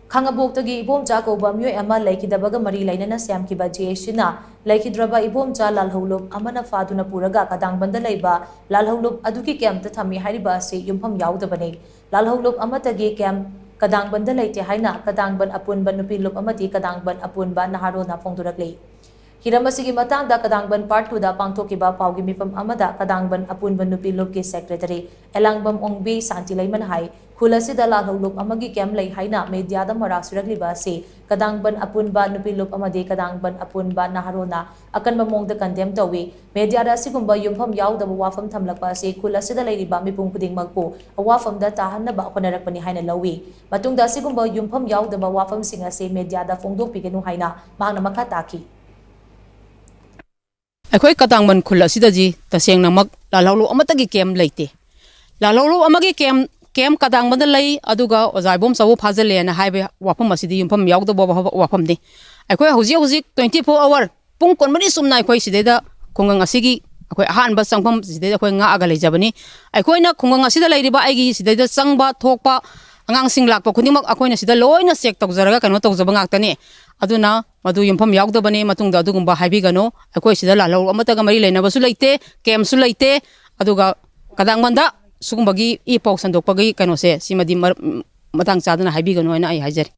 Khangabok tagi Ibomcha kouba meeoi leikhidaba mari leinana shemkhiba JSina Leikhidraba Ibomcha Lalhoulup Amana phaduna puraga Kadangband Da Leiba Lalhoulup adugi Thammi Hairibasi yumpham yaodabani Lalhoulup amattagi Kadangband Da Leite haina Kadangband Apunba Nupi Lup amadi Kadangband Apunba Naharol phongdorakli Hairibasi matangda Kadangband Part 2 da pangthokiba paugi mifam amada Kadangband Apunba Nupi Lup ki Secretary Elangbam ongbi santi leiman hai Khulasida Lalhoulup amagi lei haina media da marasurakliba si Kadangband Apunba Nupi Lup amadi Kadangband Apunba Naharol na akan mamongda condemn tawi media da sigumba yumpham yaodaba wafam thamlakpa si khulasida leiriba mipum khudingmakpu awafam da tahanaba akonarakpani haina lawi matungda sigumba yumpham yaodaba wafam singa si media da phongdokpiganu haina mahna makha taki अखोई कदांगबन खुल असिदजी तसेंगनमक लालहौलुप अमतगी केम लेते लालहौलुप अमगी केम कदांगबन लई अदुगा ओजा इबोमचाबु फाजलेना highway वाफम असिदि युमफम यावदबो वाफमदि अखोई हुजिक 24 our पुंग कोनमनि सुमना अखोई सिदेदा खुंगंग असिगी अखोई अहानबा संगफम सिदेदा अखोई ngaga लेजबनी अखोइना खुंगंग असिदा लेरिबा आइगी सिदेदा संगबा थोकपा angangsing lakpa khudimak akoina sida loina sek tokjaraga kano tokjaba ngaktani aduna madu yumpham yaudabani matungda adugumba haibigano akoi sida lalhou amataga mari leinabasu leite kemsu leite aduga kadangbanda sugumbagi i pok sandokpagi kano se simadi matang chadana haibigano aina ai haijari